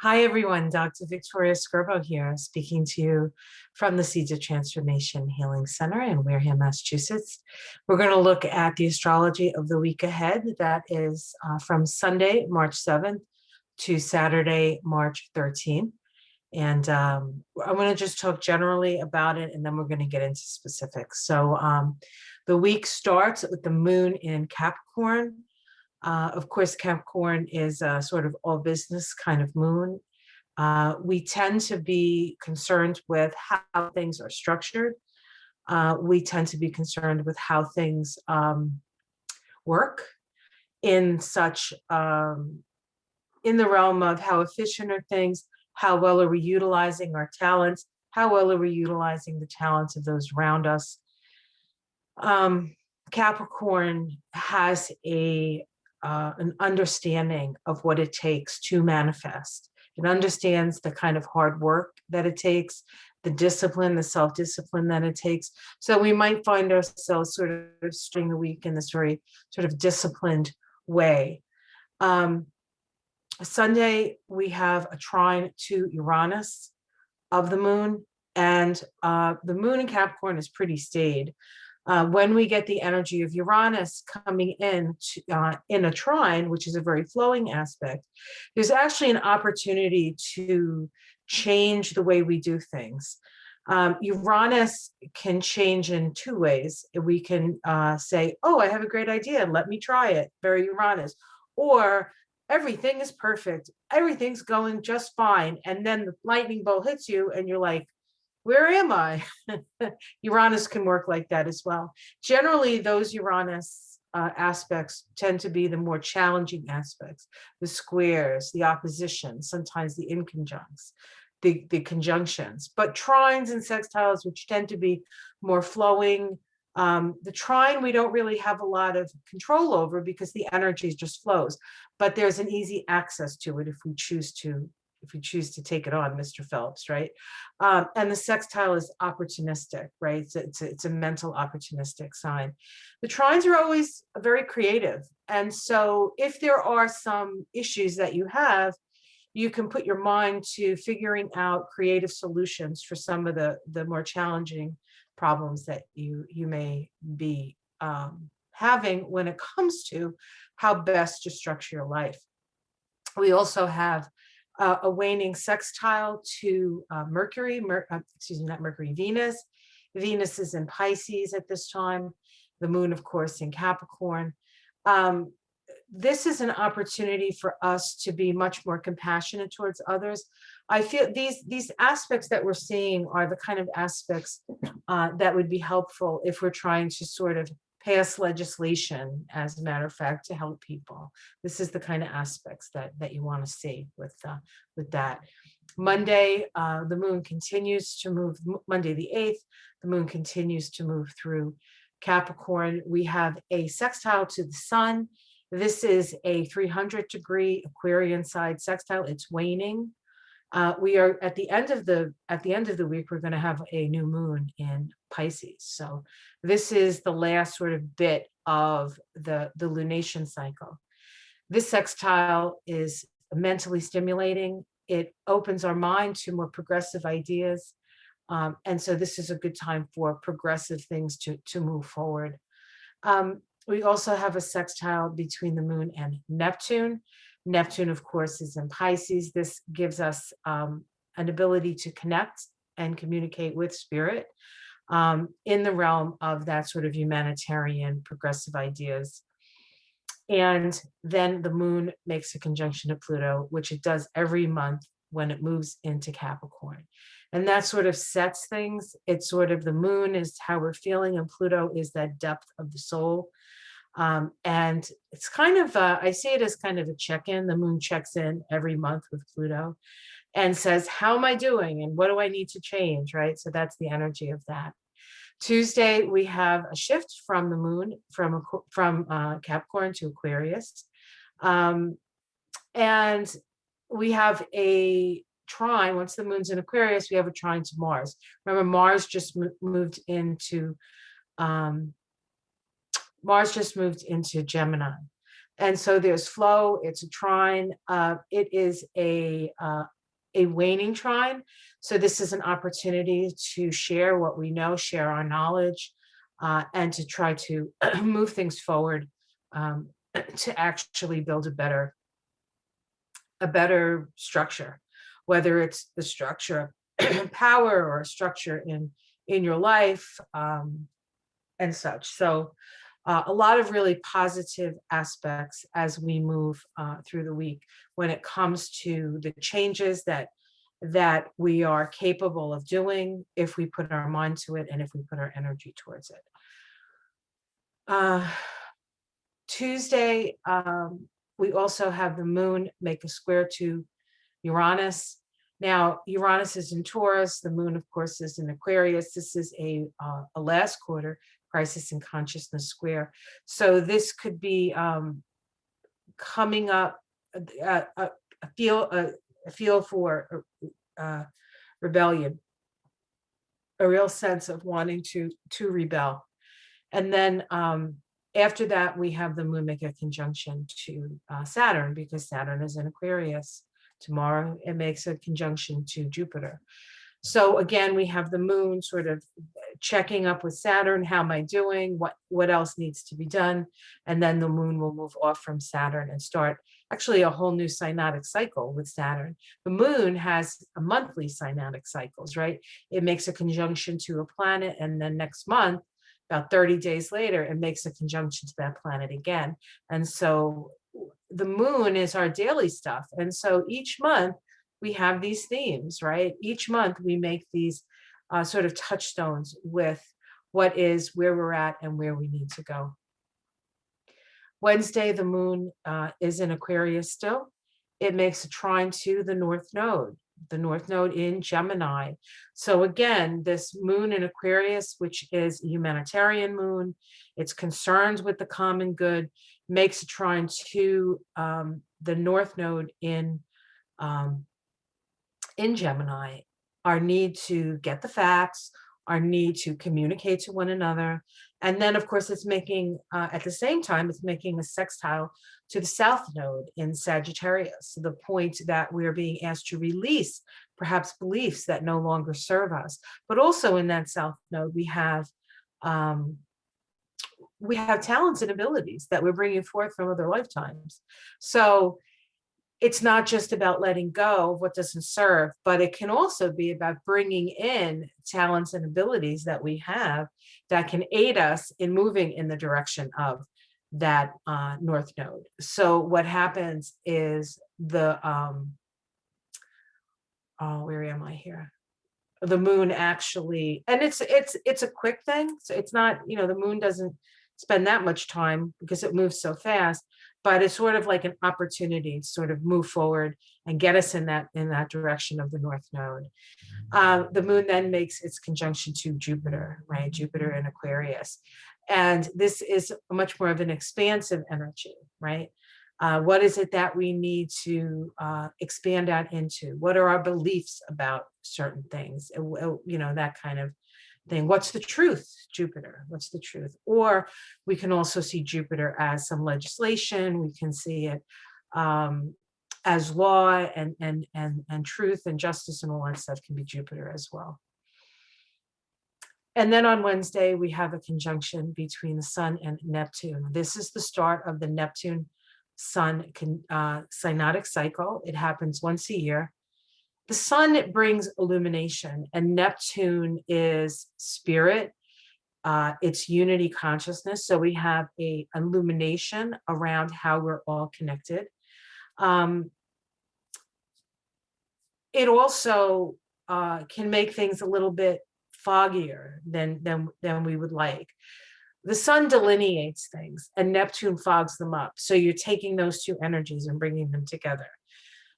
Hi, everyone. Dr. Victoria Skirbo here, speaking to you from the Seeds of Transformation Healing Center in Wareham, Massachusetts. We're going to look at the astrology of the week ahead. That is from Sunday, March 7th to Saturday, March 13th. And I'm going to just talk generally about it, and then we're going to get into specifics. So the week starts with the moon in Capricorn. Of course, Capricorn is a sort of all business kind of moon. We tend to be concerned with how things are structured. We tend to be concerned with how things work in such in the realm of how efficient are things, how well are we utilizing our talents, how well are we utilizing the talents of those around us. Capricorn has an understanding of what it takes to manifest. It understands the kind of hard work that it takes, the discipline, the self-discipline that it takes. So we might find ourselves sort of starting the week in this very sort of disciplined way. Sunday, we have a trine to Uranus of the moon, and the moon in Capricorn is pretty staid. When we get the energy of Uranus coming in a trine, which is a very flowing aspect, there's actually an opportunity to change the way we do things. Uranus can change in two ways. We can say, oh, I have a great idea, let me try it, very Uranus. Or everything is perfect, everything's going just fine. And then the lightning bolt hits you and you're like, where am I? Uranus can work like that as well. Generally, those Uranus aspects tend to be the more challenging aspects, the squares, the opposition, sometimes the inconjuncts, the conjunctions. But trines and sextiles, which tend to be more flowing, the trine we don't really have a lot of control over because the energy just flows. But there's an easy access to it if we choose to take it on, Mr. Phelps, right? And the sextile is opportunistic, right? It's a mental opportunistic sign. The trines are always very creative. And so if there are some issues that you have, you can put your mind to figuring out creative solutions for some of the more challenging problems that you may be having when it comes to how best to structure your life. We also have a waning sextile to Mercury, not Mercury, Venus. Venus is in Pisces at this time. The moon, of course, in Capricorn. This is an opportunity for us to be much more compassionate towards others. I feel these aspects that we're seeing are the kind of aspects that would be helpful if we're trying to sort of pass legislation, as a matter of fact, to help people. This is the kind of aspects that you want to see with that. Monday, the moon continues to move, Monday the 8th, the moon continues to move through Capricorn. We have a sextile to the sun. This is a 300-degree Aquarian side sextile. It's waning. We are at the end of the week, we're going to have a new moon in Pisces. So this is the last sort of bit of the lunation cycle. This sextile is mentally stimulating. It opens our mind to more progressive ideas. And so this is a good time for progressive things to move forward. We also have a sextile between the moon and Neptune. Neptune, of course, is in Pisces. This gives us an ability to connect and communicate with spirit in the realm of that sort of humanitarian progressive ideas. And then the moon makes a conjunction to Pluto, which it does every month when it moves into Capricorn. And that sort of sets things. It's sort of the moon is how we're feeling, and Pluto is that depth of the soul. And it's kind of, I see it as kind of a check-in. The moon checks in every month with Pluto and says, how am I doing? And what do I need to change, right? So that's the energy of that. Tuesday, we have a shift from the moon, from Capricorn to Aquarius. And we have a trine. Once the moon's in Aquarius, we have a trine to Mars. Remember, Mars just moved into Gemini. And so there's flow, it's a trine. It is a waning trine. So this is an opportunity to share what we know, share our knowledge, and to try to move things forward, to actually build a better structure, whether it's the structure of power or a structure in your life, and such. So a lot of really positive aspects as we move through the week when it comes to the changes that we are capable of doing if we put our mind to it and if we put our energy towards it. Tuesday, we also have the moon make a square to Uranus. Now, Uranus is in Taurus. The moon, of course, is in Aquarius. This is a last quarter crisis in consciousness square. So this could be coming up a feel for rebellion, a real sense of wanting to rebel. And then after that, we have the moon make a conjunction to Saturn, because Saturn is in Aquarius. Tomorrow, it makes a conjunction to Jupiter. So again, we have the moon sort of checking up with Saturn. How am I doing? What else needs to be done? And then the moon will move off from Saturn and start actually a whole new synodic cycle with Saturn. The moon has a monthly synodic cycles, right? It makes a conjunction to a planet, and then next month, about 30 days later, it makes a conjunction to that planet again. And so the moon is our daily stuff. And so each month we have these themes, right? Each month we make these sort of touchstones with what is, where we're at, and where we need to go. Wednesday, the moon is in Aquarius still. It makes a trine to the North Node in Gemini. So again, this moon in Aquarius, which is a humanitarian moon, it's concerned with the common good, makes a trine to the North Node in Gemini. Our need to get the facts, our need to communicate to one another. And then, of course, it's making, at the same time, it's making a sextile to the South Node in Sagittarius, to the point that we are being asked to release perhaps beliefs that no longer serve us. But also in that South Node, we have talents and abilities that we're bringing forth from other lifetimes. So it's not just about letting go of what doesn't serve, but it can also be about bringing in talents and abilities that we have that can aid us in moving in the direction of that North Node. So what happens is where am I here? The moon actually, and it's a quick thing. So it's not, the moon doesn't spend that much time because it moves so fast, but it's sort of like an opportunity to sort of move forward and get us in that direction of the North Node. The moon then makes its conjunction to Jupiter, right? Jupiter in Aquarius. And this is much more of an expansive energy, right? What is it that we need to expand out into? What are our beliefs about certain things? That kind of thing. What's the truth, Jupiter? What's the truth? Or we can also see Jupiter as some legislation. We can see it as law and truth and justice, and all that stuff can be Jupiter as well. And then on Wednesday, we have a conjunction between the Sun and Neptune. This is the start of the Neptune Sun synodic cycle. It happens once a year. The Sun brings illumination, and Neptune is spirit. It's unity consciousness. So we have a illumination around how we're all connected. It also can make things a little bit foggier than we would like. The Sun delineates things and Neptune fogs them up. So you're taking those two energies and bringing them together.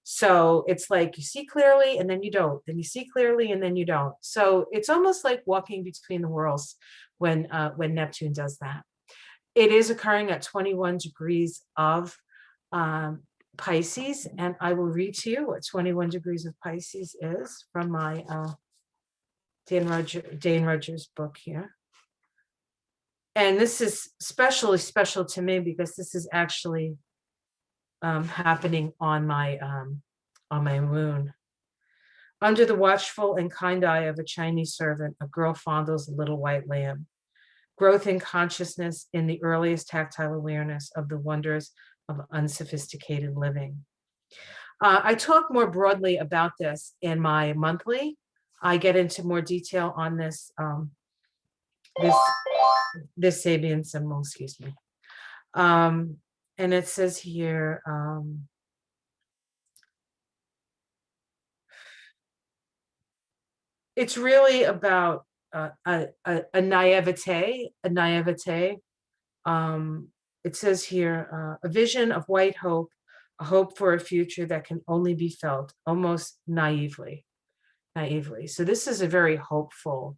So it's like you see clearly and then you don't, then you see clearly and then you don't. So it's almost like walking between the worlds when Neptune does that. It is occurring at 21 degrees of Pisces, and I will read to you what 21 degrees of Pisces is from my Dane Rogers book here. And this is especially special to me because this is actually happening on my moon. Under the watchful and kind eye of a Chinese servant, a girl fondles a little white lamb. Growth in consciousness in the earliest tactile awareness of the wonders of unsophisticated living. I talk more broadly about this in my monthly. I get into more detail on this this Sabian symbol, excuse me. And it says here, it's really about a naivete. It says here, a vision of white hope, a hope for a future that can only be felt, almost naively. So this is a very hopeful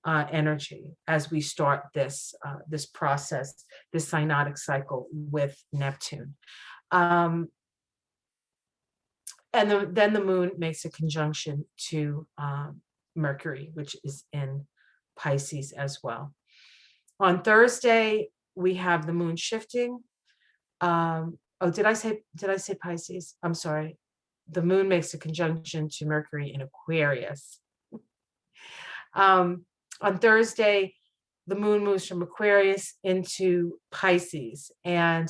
energy as we start this this process, this synodic cycle with Neptune. And then the moon makes a conjunction to Mercury, which is in Pisces as well. On Thursday, we have the moon shifting. Oh, did I say Pisces? I'm sorry. The moon makes a conjunction to Mercury in Aquarius. On Thursday, the moon moves from Aquarius into Pisces. And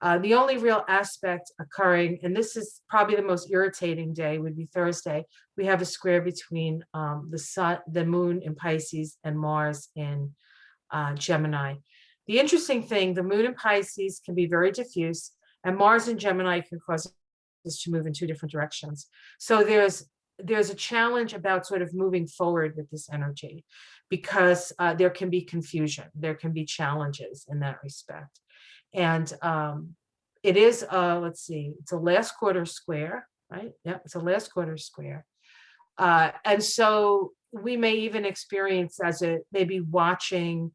the only real aspect occurring, and this is probably the most irritating day, would be Thursday. We have a square between the moon in Pisces and Mars in Gemini. The interesting thing, the moon in Pisces can be very diffuse, and Mars in Gemini can cause us to move in two different directions. So there's a challenge about sort of moving forward with this energy, because there can be confusion, there can be challenges in that respect. And it is, let's see, it's a last quarter square, right? Yeah, it's a last quarter square. And so we may even experience maybe watching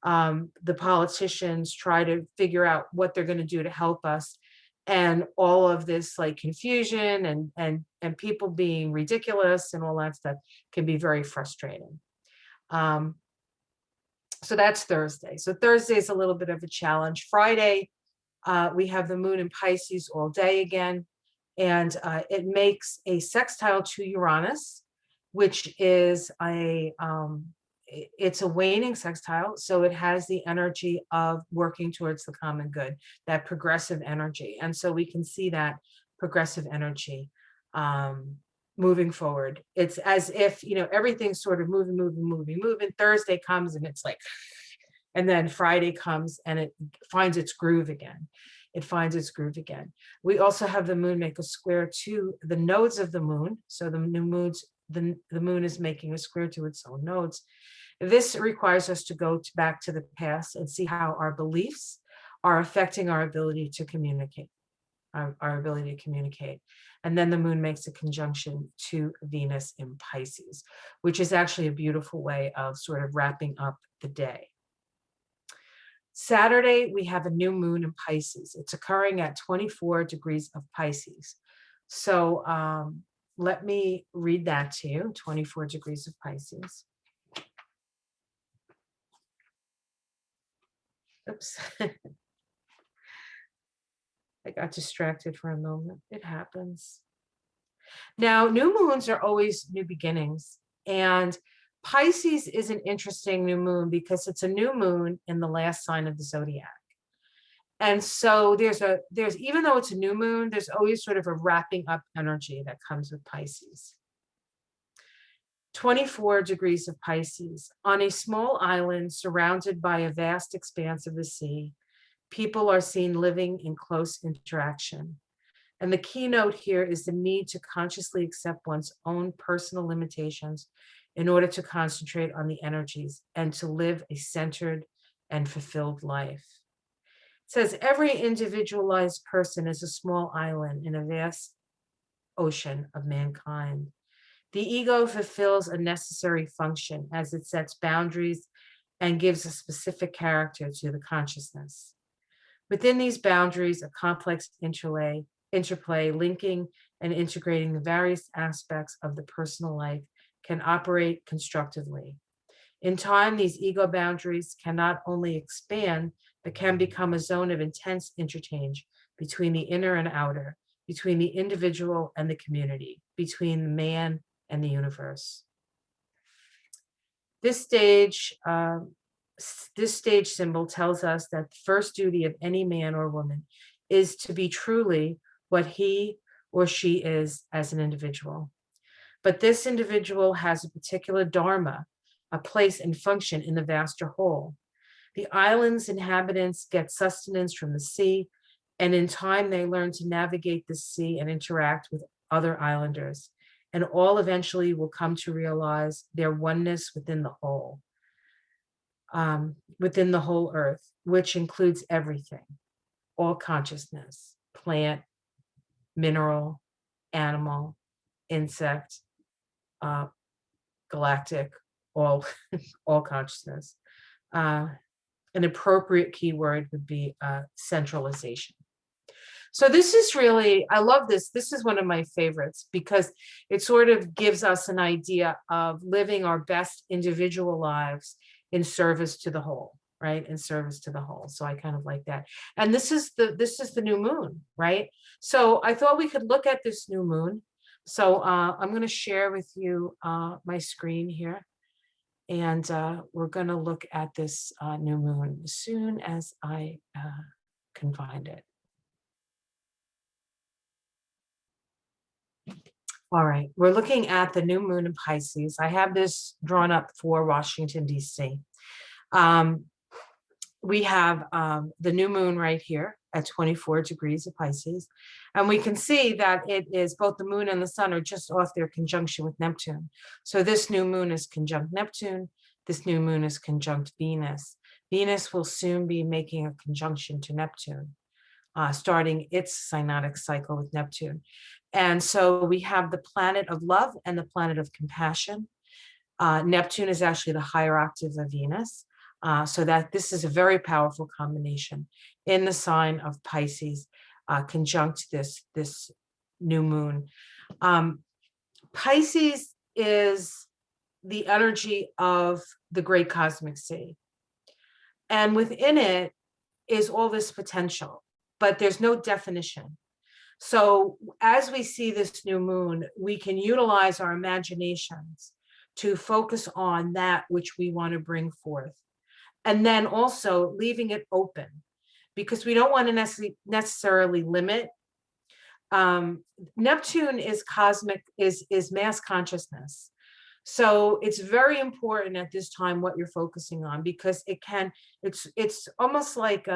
the politicians try to figure out what they're going to do to help us. And all of this like confusion and people being ridiculous and all that stuff can be very frustrating. So that's Thursday. So Thursday is a little bit of a challenge. Friday, we have the moon in Pisces all day again, and it makes a sextile to Uranus, which is it's a waning sextile, so it has the energy of working towards the common good, that progressive energy. And so we can see that progressive energy moving forward. It's as if, everything's sort of moving. Thursday comes and it's like, and then Friday comes and it finds its groove again. We also have the moon make a square to the nodes of the moon. So the moon is making a square to its own nodes. This requires us to go back to the past and see how our beliefs are affecting our ability to communicate, And then the moon makes a conjunction to Venus in Pisces, which is actually a beautiful way of sort of wrapping up the day. Saturday, we have a new moon in Pisces. It's occurring at 24 degrees of Pisces. So let me read that to you, 24 degrees of Pisces. Oops. I got distracted for a moment. It happens. Now, new moons are always new beginnings. And Pisces is an interesting new moon because it's a new moon in the last sign of the zodiac. And so there's even though it's a new moon, there's always sort of a wrapping up energy that comes with Pisces. 24 degrees of Pisces. On a small island surrounded by a vast expanse of the sea, people are seen living in close interaction. And the keynote here is the need to consciously accept one's own personal limitations in order to concentrate on the energies and to live a centered and fulfilled life. It says every individualized person is a small island in a vast ocean of mankind. The ego fulfills a necessary function as it sets boundaries and gives a specific character to the consciousness. Within these boundaries, a complex interplay, linking and integrating the various aspects of the personal life can operate constructively. In time, these ego boundaries can not only expand, but can become a zone of intense interchange between the inner and outer, between the individual and the community, between the man and the universe. This stage symbol tells us that the first duty of any man or woman is to be truly what he or she is as an individual. But this individual has a particular dharma, a place and function in the vaster whole. The island's inhabitants get sustenance from the sea, and in time they learn to navigate the sea and interact with other islanders, and all eventually will come to realize their oneness within the whole earth, which includes everything, all consciousness, plant, mineral, animal, insect, galactic, all consciousness. An appropriate keyword would be centralization. So this is really, I love this. This is one of my favorites because it sort of gives us an idea of living our best individual lives in service to the whole, right? In service to the whole. So I kind of like that. And this is the new moon, right? So I thought we could look at this new moon. So I'm going to share with you my screen here. And we're going to look at this new moon as soon as I can find it. All right, we're looking at the new moon in Pisces. I have this drawn up for Washington, D.C. We have the new moon right here at 24 degrees of Pisces. And we can see that it is both the moon and the sun are just off their conjunction with Neptune. So this new moon is conjunct Neptune. This new moon is conjunct Venus. Venus will soon be making a conjunction to Neptune, starting its synodic cycle with Neptune. And so we have the planet of love and the planet of compassion. Neptune is actually the higher octave of Venus. So that this is a very powerful combination in the sign of Pisces, conjunct this new moon. Pisces is the energy of the great cosmic sea. And within it is all this potential, but there's no definition. So as we see this new moon, we can utilize our imaginations to focus on that which we want to bring forth. And then also leaving it open, because we don't want to necessarily limit. Neptune is cosmic, is mass consciousness. So it's very important at this time what you're focusing on, because it's almost like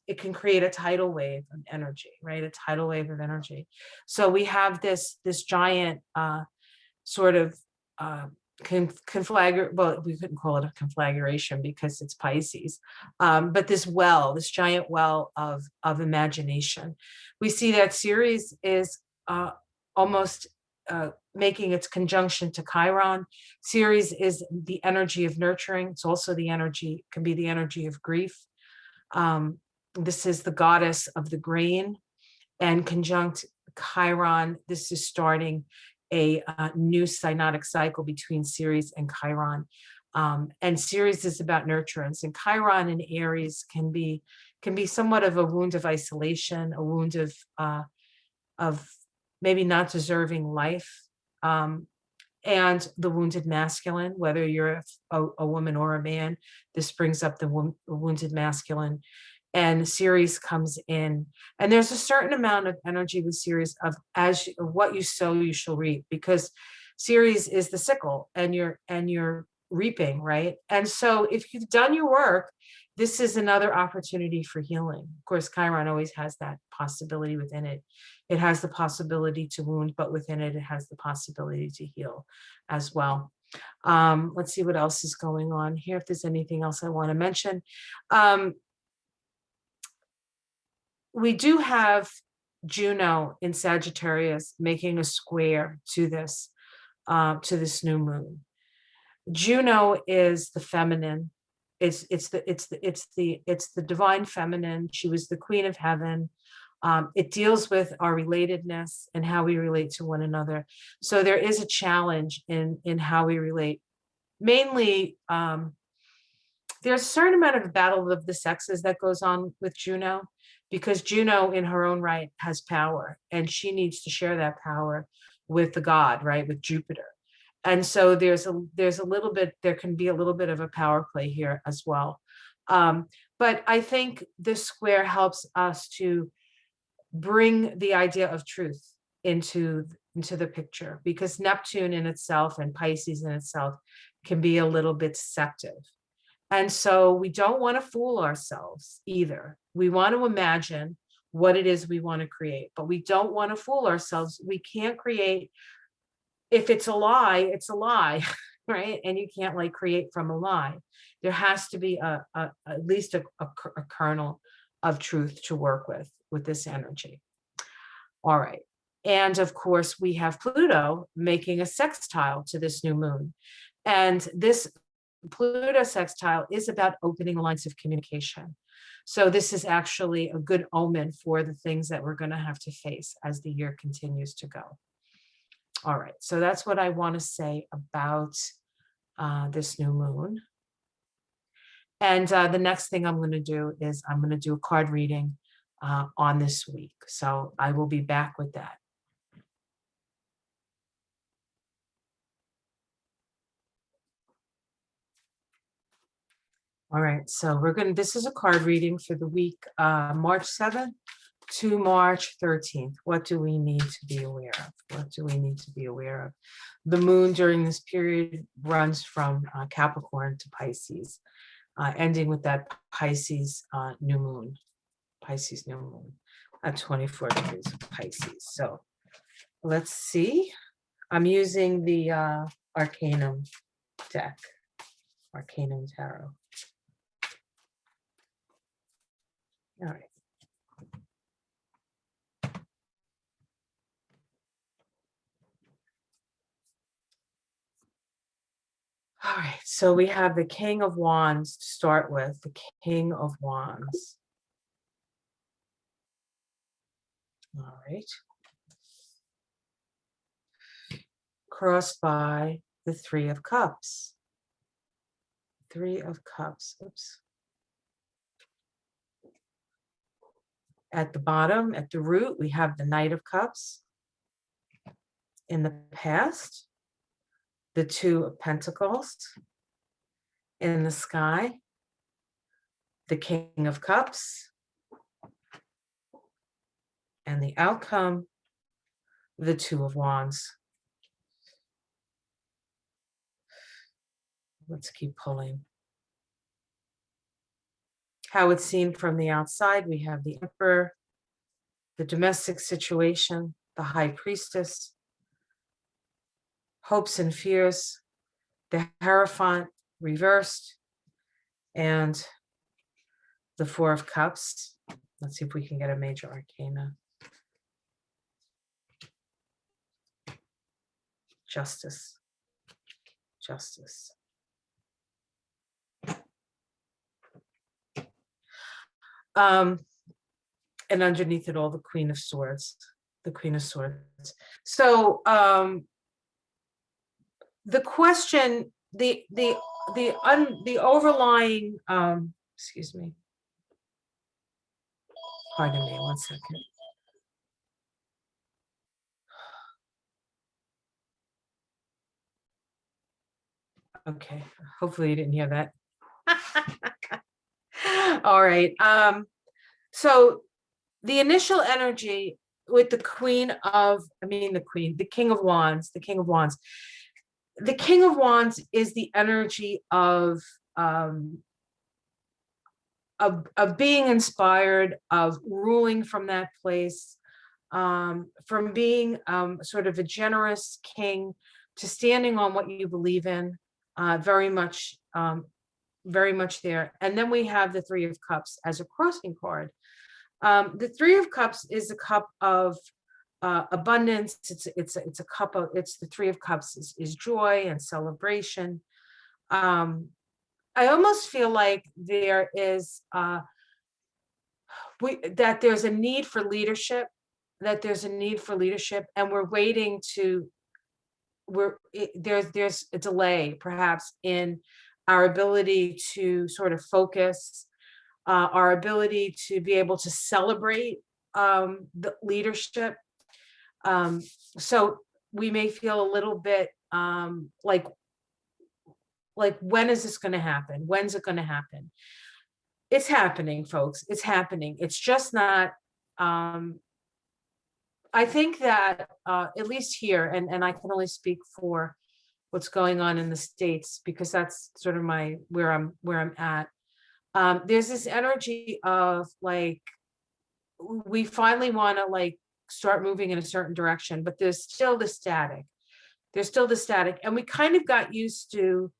it can create a tidal wave of energy, right? A tidal wave of energy. So we have this giant sort of well, we couldn't call it a conflagration because it's Pisces, but this giant well of imagination. We see that Ceres is almost making its conjunction to Chiron. Ceres is the energy of nurturing. It's also can be the energy of grief. This is the goddess of the grain, and conjunct Chiron, this is starting a new synodic cycle between Ceres and Chiron. And Ceres is about nurturance, and Chiron in Aries can be somewhat of a wound of isolation, a wound of maybe not deserving life, and the wounded masculine, whether you're a woman or a man, this brings up the wounded masculine. And Ceres comes in, and there's a certain amount of energy with Ceres of what you sow, you shall reap, because Ceres is the sickle, and you're reaping, right? And so if you've done your work, this is another opportunity for healing. Of course, Chiron always has that possibility within it. It has the possibility to wound, but within it, it has the possibility to heal as well. Let's see what else is going on here, if there's anything else I want to mention. We do have Juno in Sagittarius making a square to this new moon. Juno is the feminine. It's the divine feminine. She was the queen of heaven. It deals with our relatedness and how we relate to one another. So there is a challenge in how we relate. Mainly, there's a certain amount of battle of the sexes that goes on with Juno, because Juno in her own right has power, and she needs to share that power with the god, right, with Jupiter. And so there's a little bit, there can be a little bit of a power play here as well. But I think this square helps us to bring the idea of truth into the picture, because Neptune in itself and Pisces in itself can be a little bit deceptive. And so we don't want to fool ourselves either. We want to imagine what it is we want to create, but we don't want to fool ourselves. We can't create, if it's a lie, it's a lie, right? And you can't like create from a lie. There has to be at least a kernel of truth to work with this energy. All right. And of course, we have Pluto making a sextile to this new moon. And this Pluto sextile is about opening lines of communication. So this is actually a good omen for the things that we're going to have to face as the year continues to go. All right, so that's what I want to say about this new moon. And the next thing I'm going to do is I'm going to do a card reading on this week. So I will be back with that. All right, so this is a card reading for the week, March 7th to March 13th. What do we need to be aware of? What do we need to be aware of? The moon during this period runs from Capricorn to Pisces, ending with that Pisces new moon at 24 degrees of Pisces. So let's see. I'm using the Arcanum deck, Arcanum Tarot. All right. All right, so we have the King of Wands to start with, the King of Wands. All right. Crossed by the Three of Cups. Three of Cups, oops. At the bottom, at the root, we have the Knight of Cups. In the past, the Two of Pentacles. In the sky, the King of Cups. And the outcome, the Two of Wands. Let's keep pulling. How it's seen from the outside, we have the Emperor, the domestic situation, the High Priestess, hopes and fears, the Hierophant reversed, and the Four of Cups. Let's see if we can get a major arcana. Justice. Justice. And underneath it all, the Queen of Swords. The Queen of Swords. So the question, the overlying, excuse me. Pardon me, 1 second. Okay, hopefully you didn't hear that. All right. So the initial energy with the the King of Wands, the King of Wands. The King of Wands is the energy of being inspired, of ruling from that place, from being sort of a generous king to standing on what you believe in, very much there. And then we have the Three of Cups as a crossing card. The Three of Cups is a cup of abundance. It's a cup of, it's the Three of Cups is joy and celebration. I almost feel like there is that there's a need for leadership, and we're waiting to, there's a delay perhaps in our ability to sort of focus our ability to be able to celebrate the leadership. So we may feel a little bit like when is this going to happen? When's it going to happen? It's happening, folks. It's happening. It's just not. I think that at least here, and I can only speak for what's going on in the States because that's sort of where I'm at. There's this energy of like we finally want to like start moving in a certain direction, but there's still the static. There's still the static, and we kind of got used to.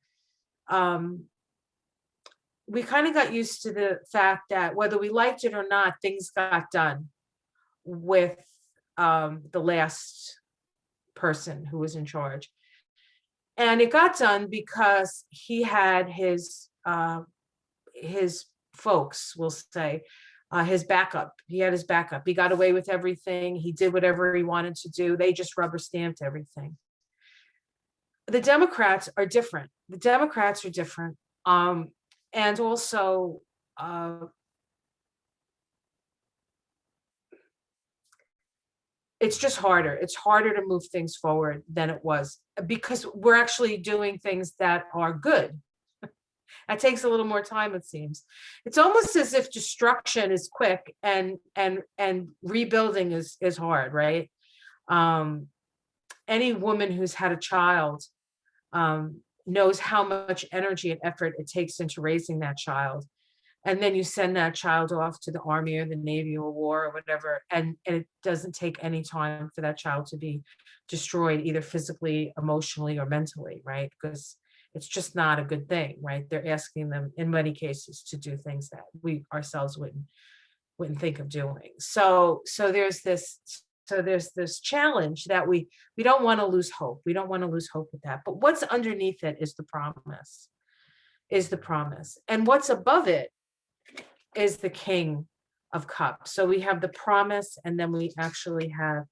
We kind of got used to the fact that whether we liked it or not, things got done with the last person who was in charge. And it got done because he had his folks, we'll say, his backup. He had his backup. He got away with everything. He did whatever he wanted to do. They just rubber stamped everything. The Democrats are different. The Democrats are different. And also, it's just harder. It's harder to move things forward than it was because we're actually doing things that are good. That takes a little more time, it seems. It's almost as if destruction is quick and rebuilding is hard, right? Any woman who's had a child knows how much energy and effort it takes into raising that child. And then you send that child off to the Army or the Navy or war or whatever, and it doesn't take any time for that child to be destroyed, either physically, emotionally, or mentally, right? Because it's just not a good thing, right? They're asking them, in many cases, to do things that we ourselves wouldn't think of doing. So there's this challenge that we don't want to lose hope. We don't want to lose hope with that. But what's underneath it is the promise, and what's above it is the King of Cups. So we have the promise, and then we actually have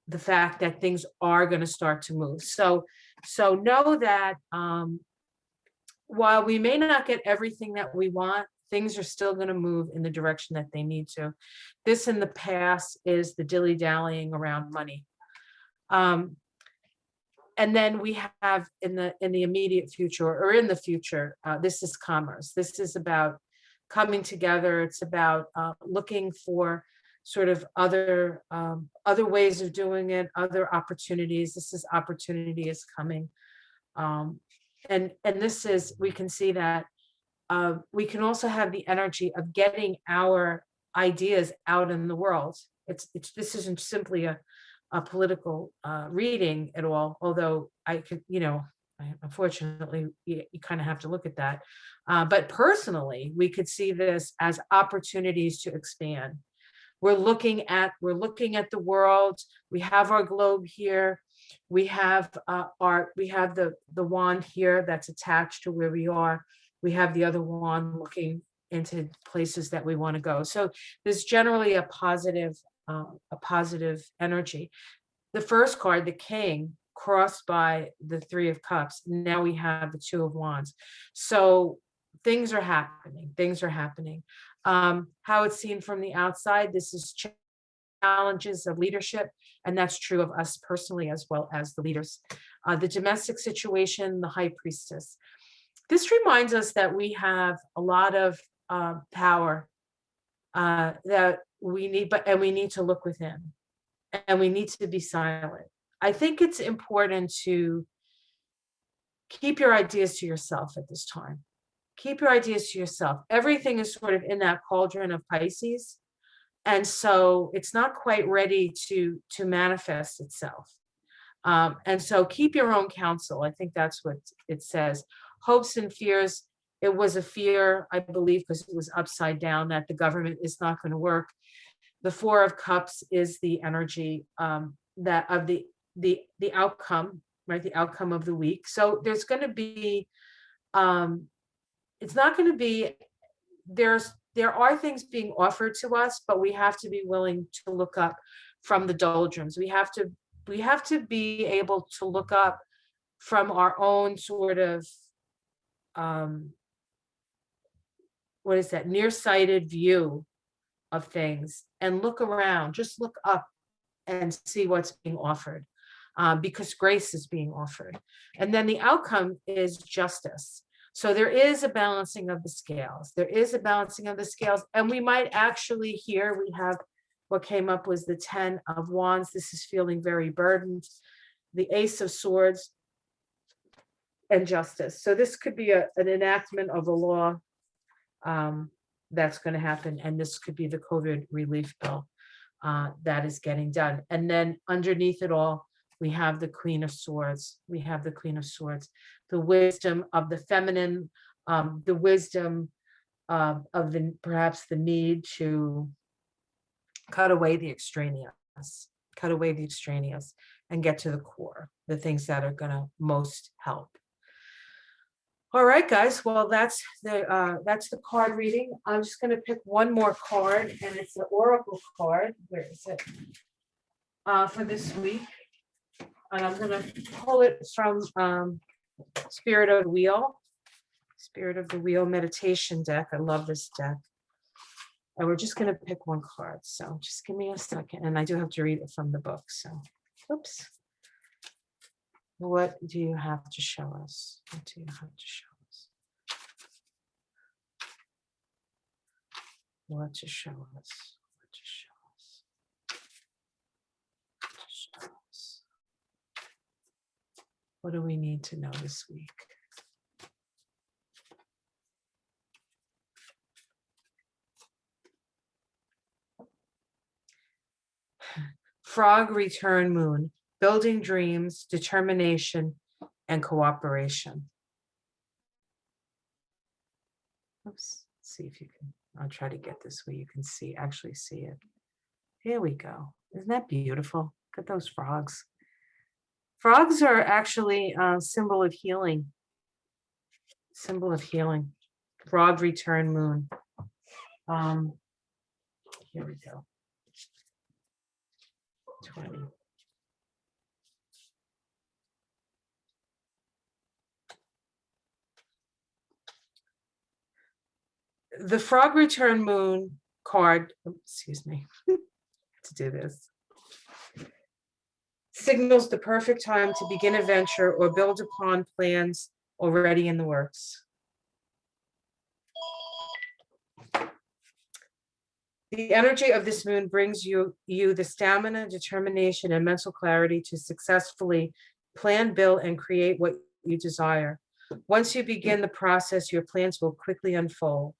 the fact that things are going to start to move. So know that while we may not get everything that we want, things are still going to move in the direction that they need to. This in the past is the dilly-dallying around money. And then we have in the immediate future or in the future, this is commerce. This is about coming together. It's about looking for sort of other ways of doing it, other opportunities. This is opportunity is coming. And this is, we can see that we can also have the energy of getting our ideas out in the world. This isn't simply a political reading at all, although I could, unfortunately, you kind of have to look at that. But personally, we could see this as opportunities to expand. We're looking at the world. We have our globe here. We have the wand here that's attached to where we are. We have the other wand looking into places that we want to go. So there's generally a positive energy. The first card, the King, crossed by the Three of Cups. Now we have the Two of Wands. So things are happening. How it's seen from the outside, this is challenges of leadership, and that's true of us personally as well as the leaders. The domestic situation, the High Priestess. This reminds us that we have a lot of power that we need, and we need to look within, and we need to be silent. I think it's important to keep your ideas to yourself at this time. Keep your ideas to yourself. Everything is sort of in that cauldron of Pisces, and so it's not quite ready to manifest itself. And so keep your own counsel. I think that's what it says. Hopes and fears. It was a fear, I believe, because it was upside down, that the government is not going to work. The Four of Cups is the energy that of the outcome, right? The outcome of the week. So there's going to be, it's not going to be, there are things being offered to us, but we have to be willing to look up from the doldrums. We have to be able to look up from our own sort of what is that, nearsighted view of things and look around, just look up and see what's being offered, because grace is being offered. And then the outcome is justice. So there is a balancing of the scales. There is a balancing of the scales. And we might actually here, we have what came up was the 10 of Wands. This is feeling very burdened. The Ace of Swords and justice. So this could be an enactment of a law that's going to happen. And this could be the COVID relief bill that is getting done. And then underneath it all, we have the Queen of Swords. We have the Queen of Swords, the wisdom of the feminine, the wisdom of the perhaps the need to cut away the extraneous, and get to the core, the things that are going to most help. All right, guys. Well, that's the card reading. I'm just going to pick one more card, and it's the Oracle card. Where is it? For this week, and I'm going to pull it from Spirit of the Wheel meditation deck. I love this deck. And we're just going to pick one card. So just give me a second, and I do have to read it from the book. So, oops. What do you have to show us? What do you have to show us? What to show us? What to show us? What to show us? What do we need to know this week? Frog return moon. Building dreams, determination, and cooperation. Oops. Let's see if you can. I'll try to get this where you can actually see it. Here we go. Isn't that beautiful? Look at those frogs. Frogs are actually a symbol of healing. Symbol of healing. Frog return moon. Here we go. 20. The frog return moon card, excuse me, to do this, signals the perfect time to begin a venture or build upon plans already in the works. The energy of this moon brings you the stamina, determination, and mental clarity to successfully plan, build, and create what you desire. Once you begin the process, your plans will quickly unfold.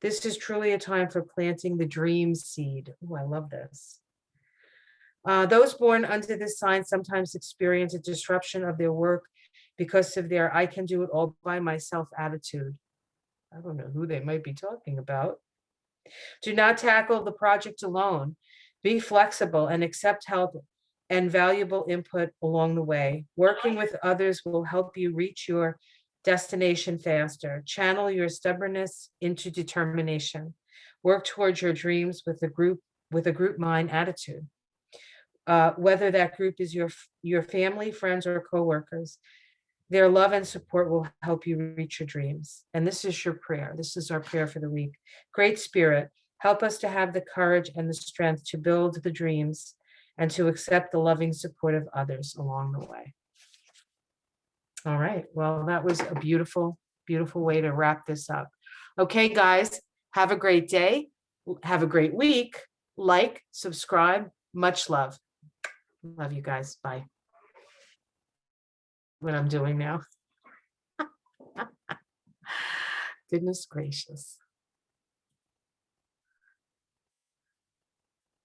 This is truly a time for planting the dream seed. Oh, I love this. Those born under this sign sometimes experience a disruption of their work because of their I can do it all by myself attitude. I don't know who they might be talking about. Do not tackle the project alone. Be flexible and accept help and valuable input along the way. Working with others will help you reach your destination faster. Channel your stubbornness into determination. Work towards your dreams with a group mind attitude. Whether that group is your family, friends, or coworkers, their love and support will help you reach your dreams. And this is your prayer. This is our prayer for the week. Great Spirit, help us to have the courage and the strength to build the dreams and to accept the loving support of others along the way. All right. Well, that was a beautiful, beautiful way to wrap this up. Okay, guys, have a great day. Have a great week. Like, subscribe. Much love. Love you guys. Bye. What I'm doing now. Goodness gracious.